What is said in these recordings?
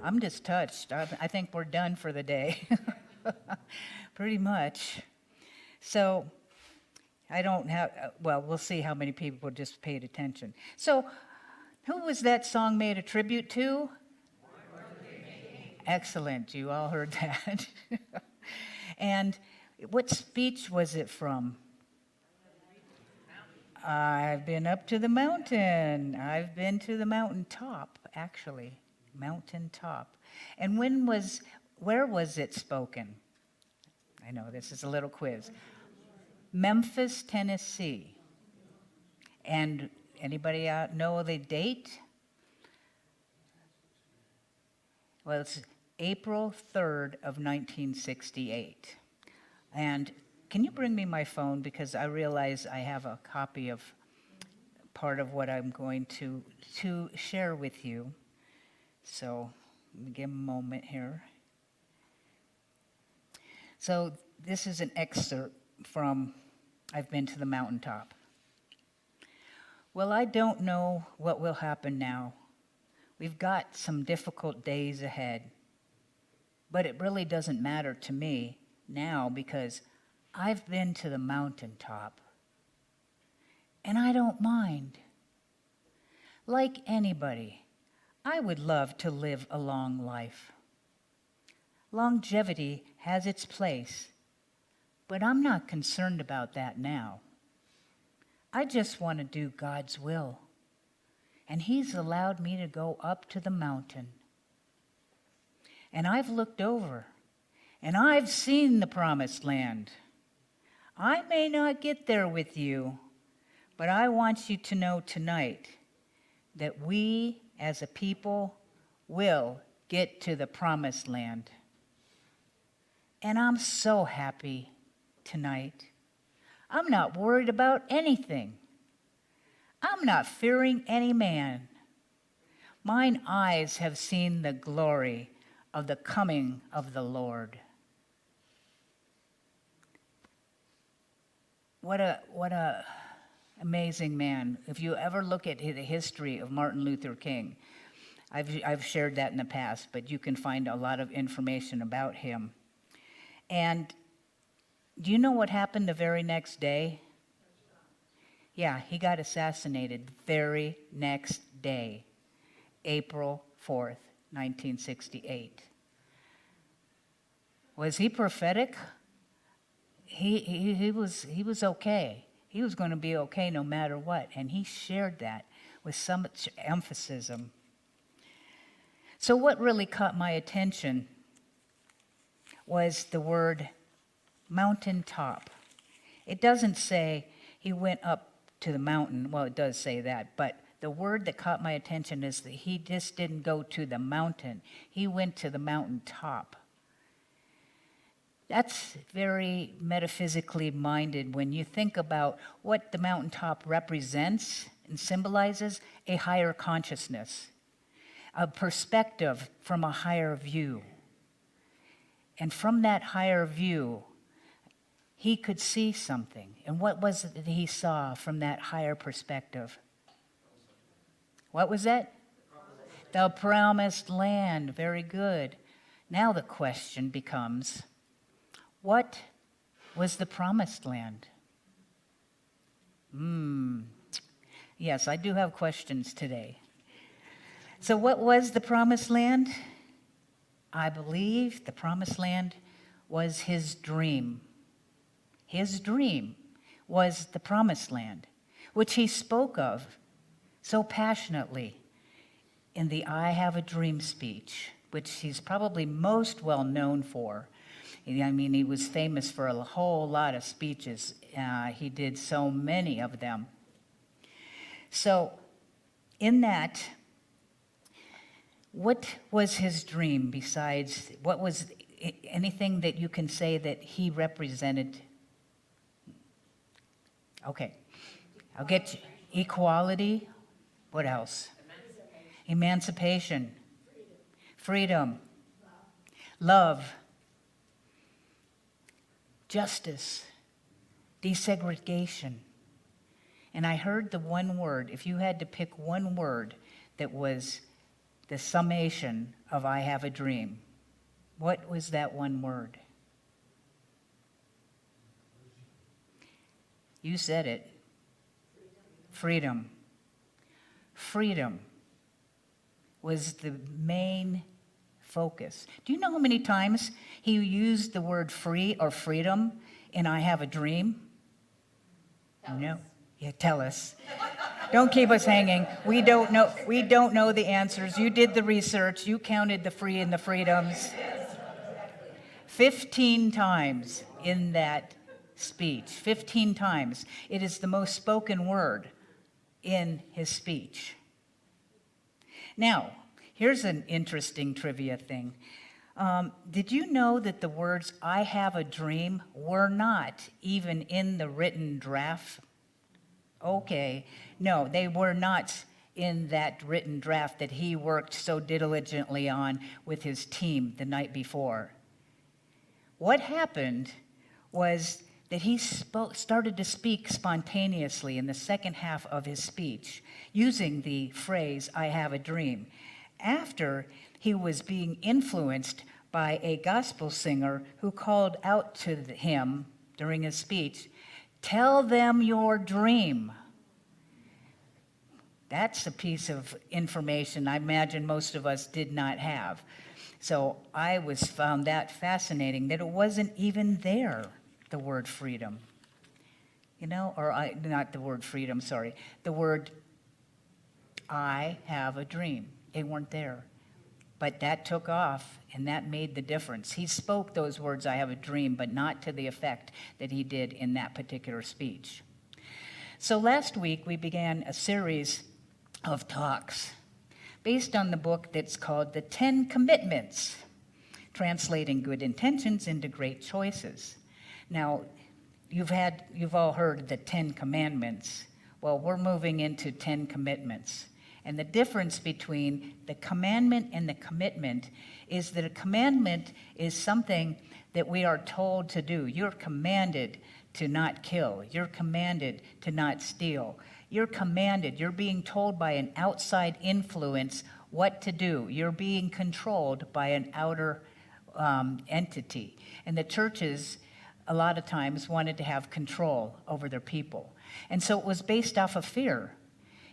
I'm just touched. I think we're done for the day. Pretty much. So I don't have, well, we'll see how many people just paid attention. So who was that song made a tribute to? Excellent. You all heard that. And what speech was it from? I've been up to the mountain. I've been to the mountaintop, actually. Mountaintop. And where was it spoken? I know, this is a little quiz. Memphis, Tennessee. And anybody out know the date? Well, it's April 3rd of 1968. And can you bring me my phone, because I realize I have a copy of part of what I'm going to share with you. So let me give a moment here. So this is an excerpt from I've Been to the Mountaintop. Well, I don't know what will happen now. We've got some difficult days ahead. But it really doesn't matter to me now, because I've been to the mountaintop. And I don't mind. Like anybody, I would love to live a long life. Longevity has its place, but I'm not concerned about that now. I just want to do God's will, and He's allowed me to go up to the mountain. And I've looked over, and I've seen the promised land. I may not get there with you, but I want you to know tonight that we as a people will get to the promised land. And I'm so happy tonight. I'm not worried about anything. I'm not fearing any man. Mine eyes have seen the glory of the coming of the Lord. What a amazing man. If you ever look at the history of Martin Luther King, I've shared that in the past, but you can find a lot of information about him. And do you know what happened the very next day? Yeah, he got assassinated very next day, April 4th, 1968. Was he prophetic? He was okay. He was going to be okay no matter what, and he shared that with so much emphasis. So what really caught my attention was the word mountaintop. It doesn't say he went up to the mountain. Well, it does say that, but the word that caught my attention is that he just didn't go to the mountain. He went to the mountaintop. That's very metaphysically minded when you think about what the mountaintop represents and symbolizes: a higher consciousness, a perspective from a higher view. And from that higher view, he could see something. And what was it that he saw from that higher perspective? What was that? The promised land. Very good. Now the question becomes, what was the promised land? Yes, I do have questions today. So what was the promised land? I believe the promised land was his dream. His dream was the promised land, which he spoke of so passionately in the I Have a Dream speech, which he's probably most well known for. I mean, he was famous for a whole lot of speeches. He did so many of them. So in that, what was his dream besides, what was anything that you can say that he represented? Okay, I'll get you. Equality. What else? Emancipation. Freedom. Love. Justice. Desegregation. And I heard the one word, if you had to pick one word that was the summation of I have a dream. What was that one word? You said it. Freedom. Freedom was the main focus. Do you know how many times he used the word free or freedom in I Have a Dream? No. Yeah, tell us. Don't keep us hanging. We don't know. We don't know the answers. You did the research. You counted the free and the freedoms. 15 times in that speech. 15 times. It is the most spoken word in his speech. Now, here's an interesting trivia thing. Did you know that the words I have a dream were not even in the written draft? Okay, no, they were not in that written draft that he worked so diligently on with his team the night before. What happened was that he started to speak spontaneously in the second half of his speech using the phrase, I have a dream, after he was being influenced by a gospel singer who called out to him during his speech, tell them your dream. That's a piece of information I imagine most of us did not have. So I found that fascinating, that it wasn't even there, the word freedom. Not the word freedom, sorry. The word I have a dream. They weren't there. But that took off, and that made the difference. He spoke those words, I have a dream, but not to the effect that he did in that particular speech. So last week, we began a series of talks based on the book that's called The 10 Commitments, Translating Good Intentions into Great Choices. Now, you've all heard the 10 Commandments. Well, we're moving into 10 commitments. And the difference between the commandment and the commitment is that a commandment is something that we are told to do. You're commanded to not kill. You're commanded to not steal. You're being told by an outside influence what to do. You're being controlled by an outer entity. And the churches, a lot of times, wanted to have control over their people. And so it was based off of fear.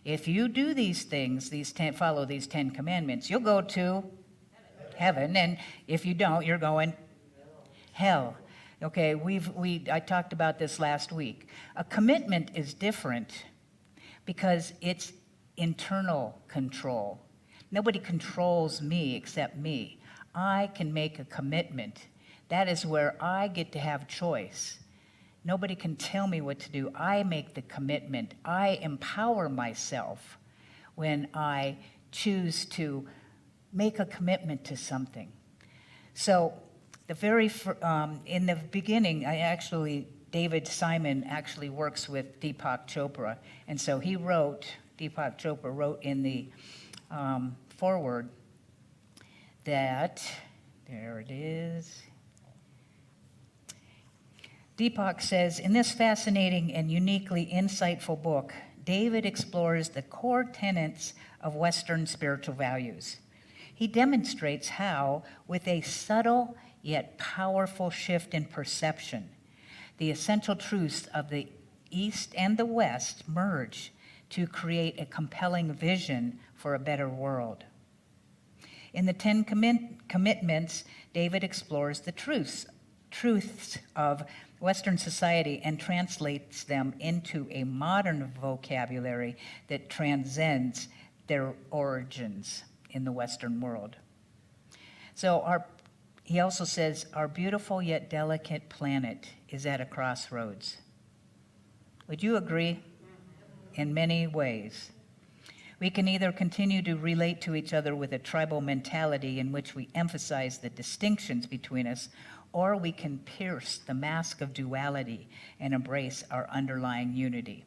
If you do these things, follow these 10 commandments, you'll go to heaven. And if you don't, you're going hell. Okay, I talked about this last week. A commitment is different because it's internal control. Nobody controls me except me. I can make a commitment. That is where I get to have choice. Nobody can tell me what to do. I make the commitment. I empower myself when I choose to make a commitment to something. So in the beginning, David Simon actually works with Deepak Chopra. And so Deepak Chopra wrote in the foreword that, there it is. Deepak says, in this fascinating and uniquely insightful book, David explores the core tenets of Western spiritual values. He demonstrates how, with a subtle yet powerful shift in perception, the essential truths of the East and the West merge to create a compelling vision for a better world. In the 10 Commitments, David explores the truths of Western society and translates them into a modern vocabulary that transcends their origins in the Western world. So he also says, our beautiful yet delicate planet is at a crossroads. Would you agree? In many ways. We can either continue to relate to each other with a tribal mentality in which we emphasize the distinctions between us, or we can pierce the mask of duality and embrace our underlying unity.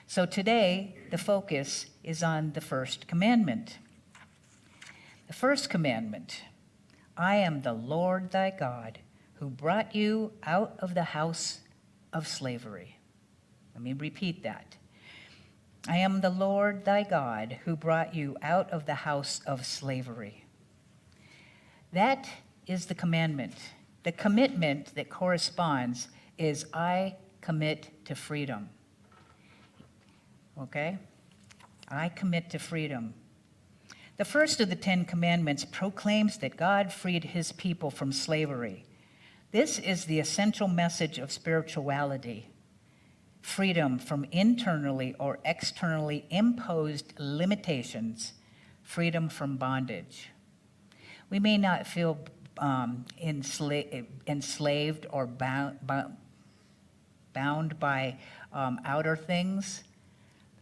So today, the focus is on the first commandment. The first commandment, I am the Lord thy God, who brought you out of the house of slavery. Let me repeat that. I am the Lord thy God who brought you out of the house of slavery. That is the commandment. The commitment that corresponds is I commit to freedom. Okay? I commit to freedom. The first of the 10 commandments proclaims that God freed his people from slavery. This is the essential message of spirituality. Freedom from internally or externally imposed limitations, freedom from bondage. We may not feel enslaved or bound by outer things,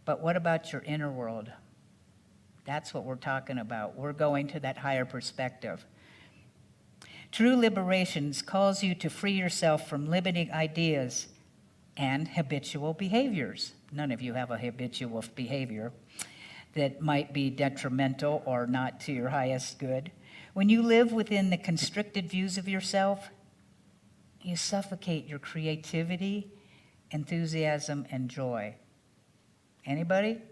but what about your inner world? That's what we're talking about. We're going to that higher perspective. True liberation calls you to free yourself from limiting ideas and habitual behaviors. None of you have a habitual behavior that might be detrimental or not to your highest good. When you live within the constricted views of yourself, you suffocate your creativity, enthusiasm, and joy. Anybody?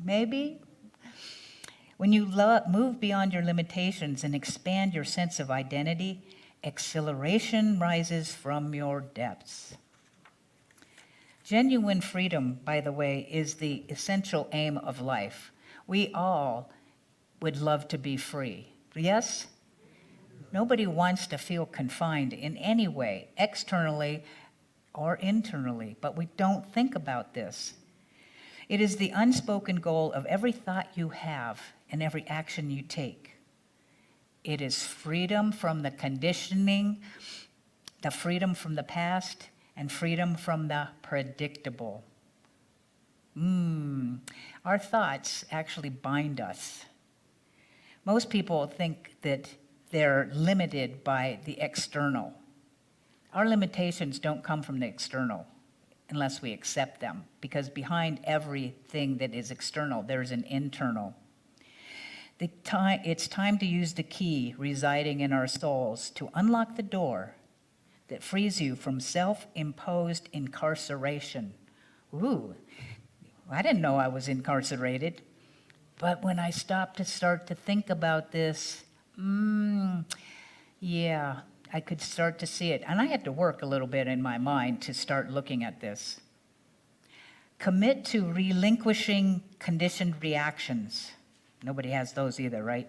Maybe? When you move beyond your limitations and expand your sense of identity, exhilaration rises from your depths. Genuine freedom, by the way, is the essential aim of life. We all would love to be free. Yes? Nobody wants to feel confined in any way, externally or internally, but we don't think about this. It is the unspoken goal of every thought you have and every action you take. It is freedom from the conditioning, the freedom from the past, and freedom from the predictable. Our thoughts actually bind us. Most people think that they're limited by the external. Our limitations don't come from the external unless we accept them, because behind everything that is external, there's an internal. It's time to use the key residing in our souls to unlock the door that frees you from self-imposed incarceration. Ooh, I didn't know I was incarcerated. But when I start to think about this, yeah, I could start to see it. And I had to work a little bit in my mind to start looking at this. Commit to relinquishing conditioned reactions. Nobody has those either, right?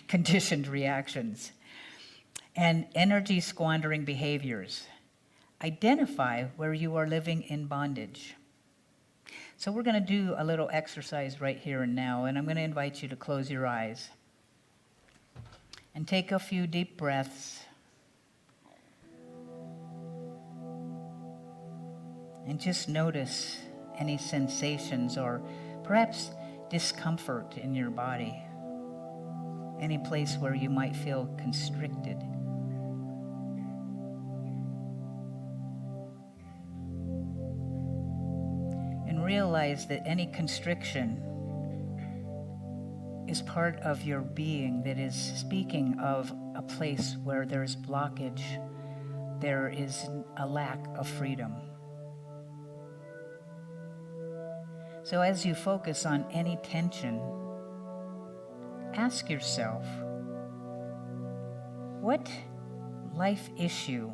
Conditioned reactions. And energy squandering behaviors. Identify where you are living in bondage. So we're going to do a little exercise right here and now, and I'm going to invite you to close your eyes and take a few deep breaths. And just notice any sensations or perhaps discomfort in your body. Any place where you might feel constricted. And realize that any constriction is part of your being that is speaking of a place where there is blockage, there is a lack of freedom. So as you focus on any tension, ask yourself, what life issue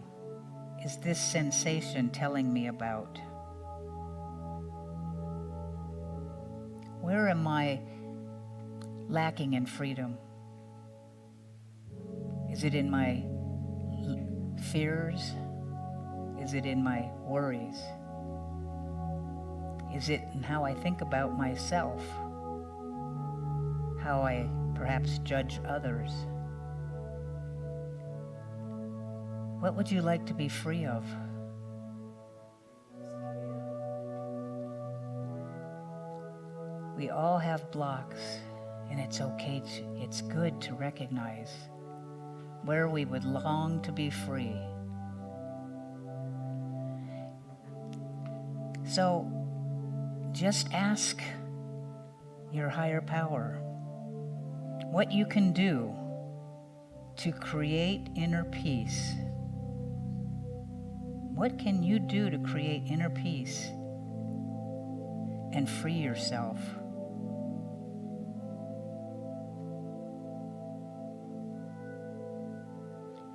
is this sensation telling me about? Where am I lacking in freedom? Is it in my fears? Is it in my worries? Is it in how I think about myself? How I perhaps judge others? What would you like to be free of? We all have blocks, and it's okay, it's good to recognize where we would long to be free. So just ask your higher power what you can do to create inner peace. What can you do to create inner peace? and free yourself.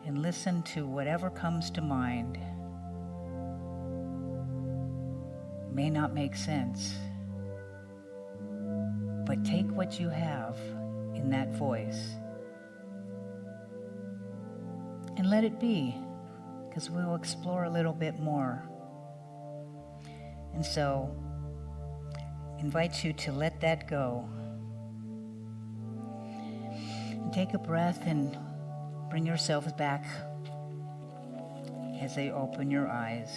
And listen to whatever comes to mind. May not make sense, but take what you have in that voice and let it be, because we will explore a little bit more. And so, invite you to let that go. And take a breath and bring yourselves back as they open your eyes.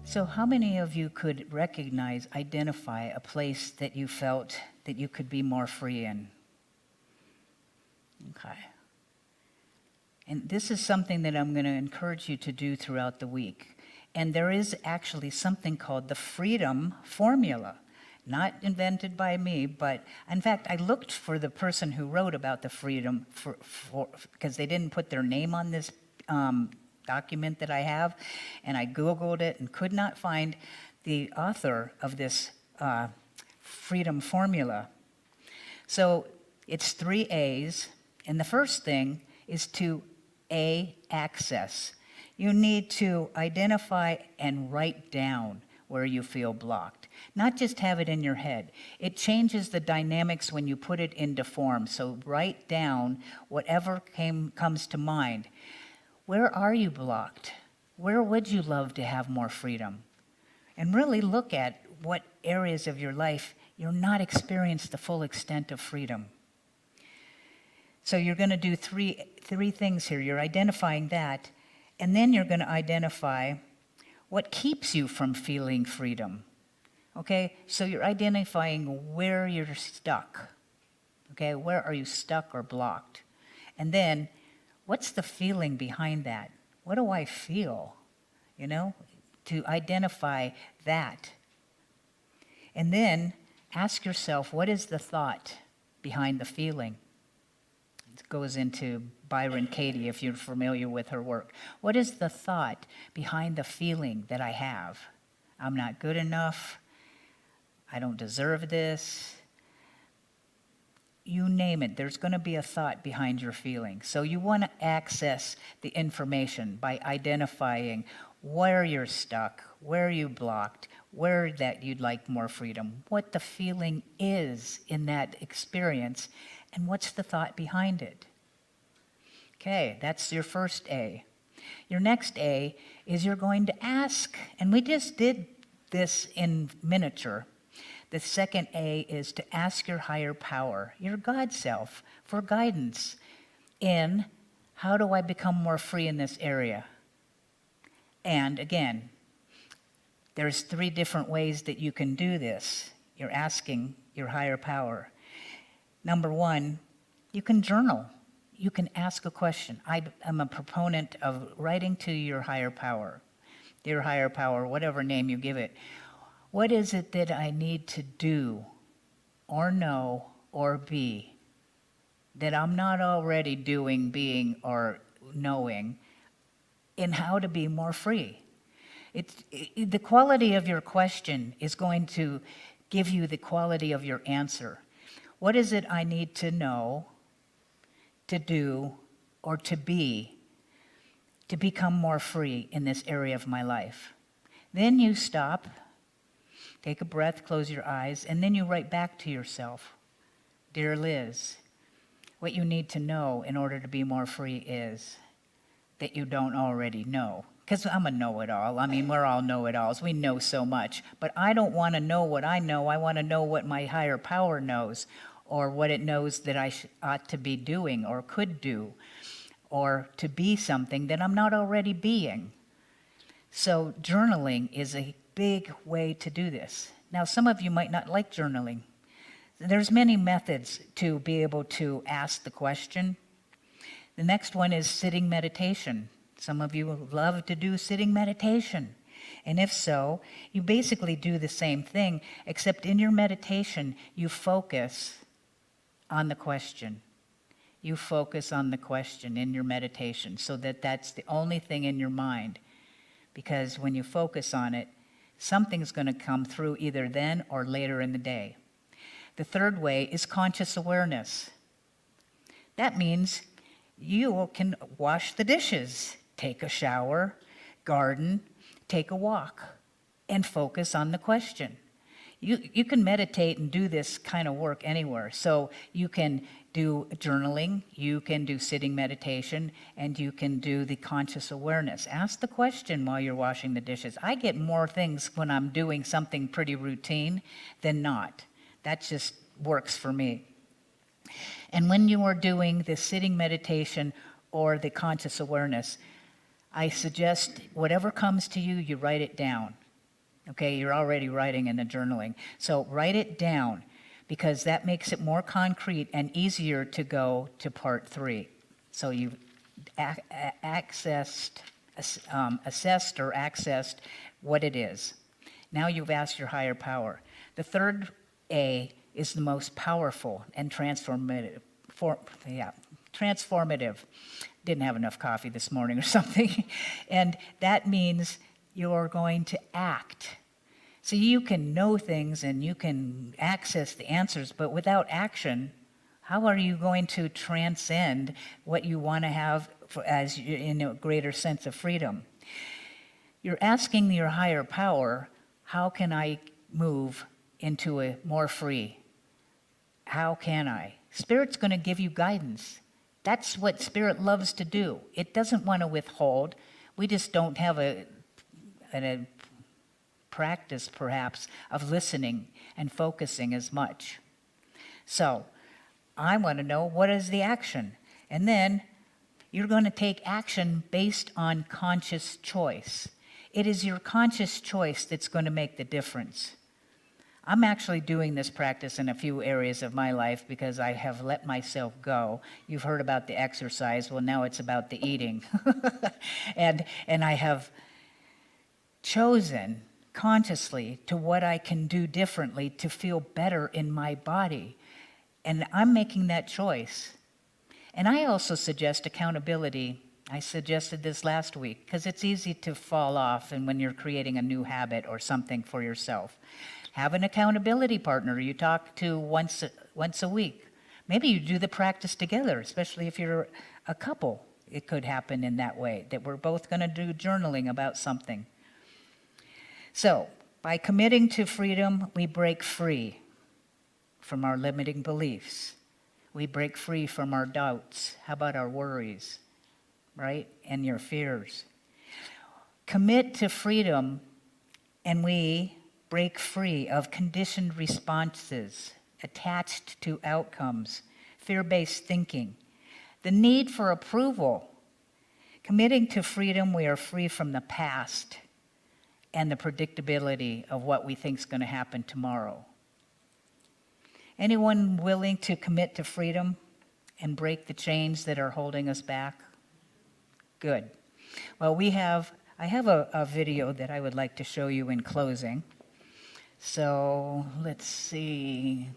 So how many of you could recognize, identify a place that you felt that you could be more free in? Okay. And this is something that I'm going to encourage you to do throughout the week. And there is actually something called the freedom formula. Not invented by me, but in fact, I looked for the person who wrote about the freedom because they didn't put their name on this document that I have, and I Googled it and could not find the author of this freedom formula. So it's 3 A's, and the first thing is to access. You need to identify and write down where you feel blocked. Not just have it in your head. It changes the dynamics when you put it into form. So write down whatever comes to mind. Where are you blocked? Where would you love to have more freedom? And really look at what areas of your life you're not experiencing the full extent of freedom. So you're going to do three things here. You're identifying that, and then you're going to identify what keeps you from feeling freedom. Okay, so you're identifying where you're stuck. Okay, where are you stuck or blocked? And then, what's the feeling behind that? What do I feel? You know, to identify that. And then, ask yourself, what is the thought behind the feeling? It goes into Byron Katie, if you're familiar with her work. What is the thought behind the feeling that I have? I'm not good enough. I don't deserve this. You name it. There's going to be a thought behind your feeling. So you want to access the information by identifying where you're stuck, where you blocked, where that you'd like more freedom, what the feeling is in that experience, and what's the thought behind it. Okay, that's your first A. Your next A is you're going to ask, and we just did this in miniature. The second A is to ask your higher power, your God self, for guidance in how do I become more free in this area? And again, there's 3 different ways that you can do this. You're asking your higher power. Number 1, you can journal. You can ask a question. I am a proponent of writing to your higher power. Dear higher power, whatever name you give it. What is it that I need to do or know or be that I'm not already doing, being, or knowing, in how to be more free? The quality of your question is going to give you the quality of your answer. What is it I need to know, to do, or to be to become more free in this area of my life? Then you stop. Take a breath, close your eyes, and then you write back to yourself. Dear Liz, what you need to know in order to be more free is that you don't already know. Because I'm a know-it-all. I mean, we're all know-it-alls. We know so much. But I don't want to know what I know. I want to know what my higher power knows, or what it knows that I ought to be doing or could do, or to be something that I'm not already being. So journaling is a big way to do this. Now, some of you might not like journaling. There's many methods to be able to ask the question. The next one is sitting meditation. Some of you love to do sitting meditation. And if so, you basically do the same thing, except in your meditation, you focus on the question. you focus on the question in your meditation so that that's the only thing in your mind. Because when you focus on it, something's going to come through either then or later in the day. The third way is conscious awareness. That means you can wash the dishes, take a shower, garden, take a walk, and focus on the question. You can meditate and do this kind of work anywhere. So you can do journaling, you can do sitting meditation, and you can do the conscious awareness. Ask the question while you're washing the dishes. I get more things when I'm doing something pretty routine than not. That just works for me. And when you are doing the sitting meditation or the conscious awareness, I suggest whatever comes to you, you write it down. Okay, you're already writing in the journaling. So write it down because that makes it more concrete and easier to go to part 3. So you've assessed or accessed what it is. Now you've asked your higher power. The third A is the most powerful and transformative. Transformative. Didn't have enough coffee this morning or something. And that means you're going to act. So you can know things and you can access the answers, but without action, how are you going to transcend what you want to have as in a greater sense of freedom? You're asking your higher power, how can I move into a more free? How can I? Spirit's going to give you guidance. That's what Spirit loves to do. It doesn't want to withhold. We just don't have a practice, perhaps, of listening and focusing as much. So I want to know, what is the action? And then you're going to take action based on conscious choice. It is your conscious choice that's going to make the difference. I'm actually doing this practice in a few areas of my life because I have let myself go. You've heard about the exercise. Well, now it's about the eating. and I have chosen consciously to what I can do differently to feel better in my body. And I'm making that choice. And I also suggest accountability. I suggested this last week because it's easy to fall off and when you're creating a new habit or something for yourself. Have an accountability partner you talk to once a week. Maybe you do the practice together, especially if you're a couple. It could happen in that way, that we're both going to do journaling about something. So, by committing to freedom, we break free from our limiting beliefs. We break free from our doubts. How about our worries, right? And your fears. Commit to freedom, and we break free of conditioned responses attached to outcomes, fear-based thinking, the need for approval. Committing to freedom, we are free from the past and the predictability of what we think is going to happen tomorrow. Anyone willing to commit to freedom and break the chains that are holding us back? Good. Well, I have a video that I would like to show you in closing. So let's see.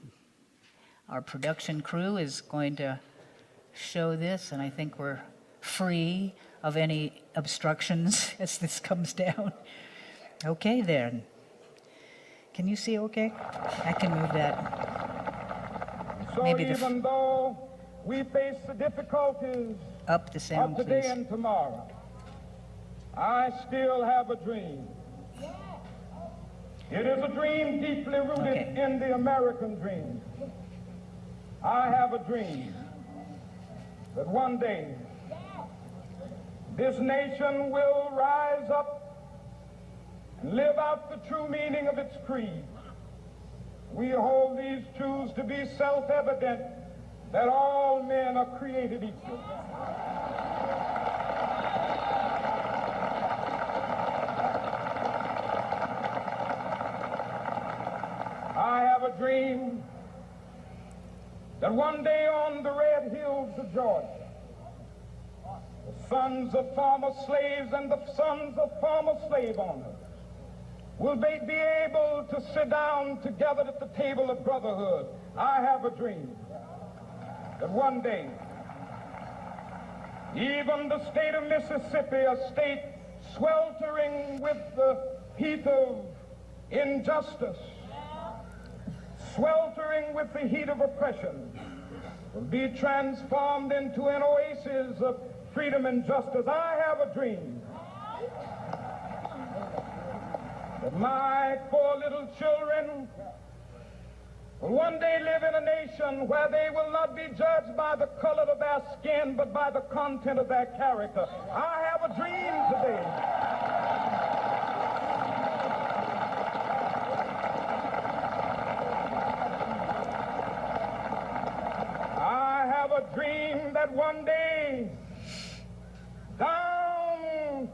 Our production crew is going to show this, and I think we're free of any obstructions as this comes down. Okay, then. Can you see okay? I can move that. So Maybe even though we face the difficulties up the sound, of today please. and tomorrow, I still have a dream. It is a dream deeply rooted in the American dream. I have a dream that one day this nation will rise up and live out the true meaning of its creed. We hold these truths to be self-evident, that all men are created equal. I have a dream that one day on the red hills of Georgia, the sons of former slaves and the sons of former slave owners will be able to sit down together at the table of brotherhood. I have a dream that one day Even the state of Mississippi, a state sweltering with the heat of injustice, sweltering with the heat of oppression, will be transformed into an oasis of freedom and justice. I have a dream that my 4 little children will one day live in a nation where they will not be judged by the color of their skin, but by the content of their character. I have a dream today. I have a dream that one day, down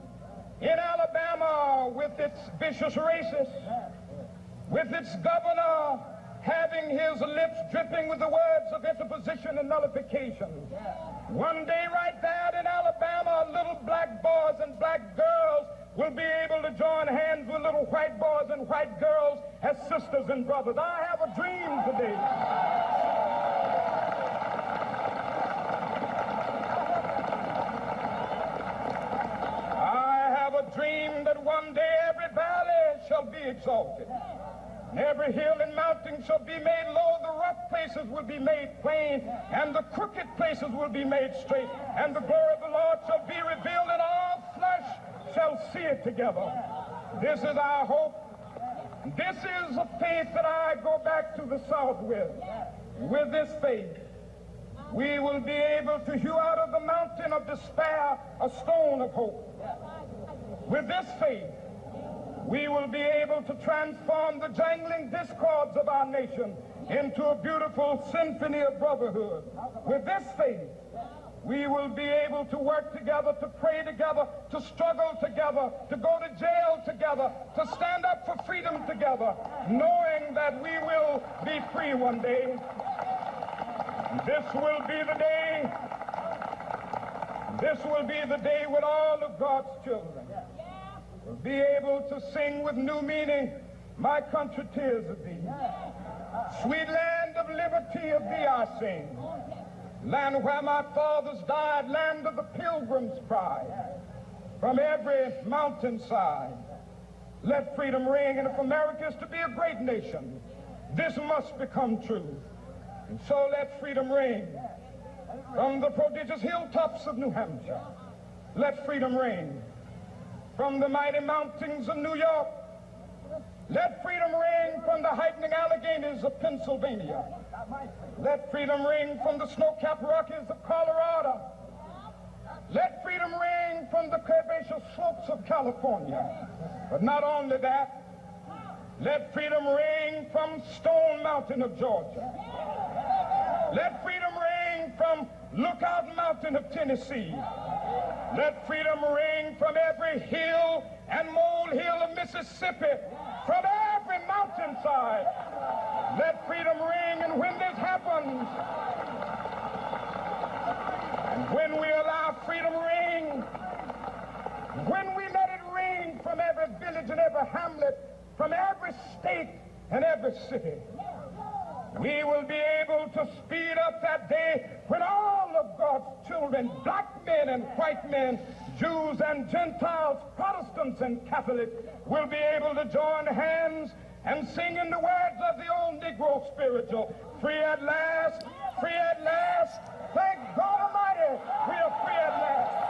in Alabama, with its vicious racists, with its governor having his lips dripping with the words of interposition and nullification. One day right there in Alabama, little black boys and black girls will be able to join hands with little white boys and white girls as sisters and brothers. I have a dream today. I have a dream that one day every valley shall be exalted. And every hill and mountain shall be made low, the rough places will be made plain, and the crooked places will be made straight, and the glory of the Lord shall be revealed, and all flesh shall see it together. This is our hope. This is a faith that I go back to the South with. With this faith, we will be able to hew out of the mountain of despair a stone of hope. With this faith, we will be able to transform the jangling discords of our nation into a beautiful symphony of brotherhood. With this faith, we will be able to work together, to pray together, to struggle together, to go to jail together, to stand up for freedom together, knowing that we will be free one day. This will be the day. This will be the day when all of God's children will be able to sing with new meaning, my country, tears of thee. Sweet land of liberty, of thee I sing. Land where my fathers died, land of the pilgrim's pride. From every mountainside, let freedom ring. And if America is to be a great nation, this must become true. And so let freedom ring. From the prodigious hilltops of New Hampshire, let freedom ring. From the mighty mountains of New York, let freedom ring. From the heightening Alleghenies of Pennsylvania, let freedom ring. From the snow-capped Rockies of Colorado, let freedom ring. From the herbaceous slopes of California. But not only that, let freedom ring from Stone Mountain of Georgia. Let freedom ring from Lookout Mountain of Tennessee. Let freedom ring from every hill and molehill of Mississippi, from every mountainside. Let freedom ring, and when this happens, and when we allow freedom ring, when we let it ring from every village and every hamlet, from every state and every city, we will be able to speed up that day when all of God's children, black men and white men, Jews and Gentiles, Protestants and Catholics, will be able to join hands and sing in the words of the old Negro spiritual, free at last, thank God Almighty, we are free at last.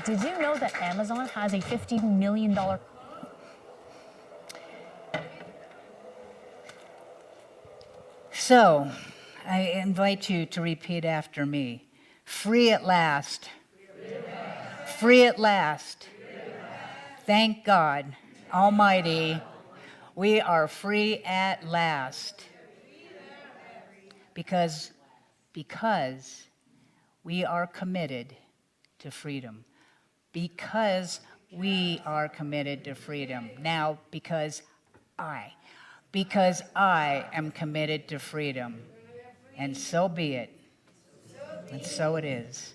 Did you know that Amazon has a $50 million... So, I invite you to repeat after me. Free at last. Free at last. Thank God Almighty, we are free at last. Because we are committed to freedom. Because we are committed to freedom. Now, because I am committed to freedom. And so be it. And so it is.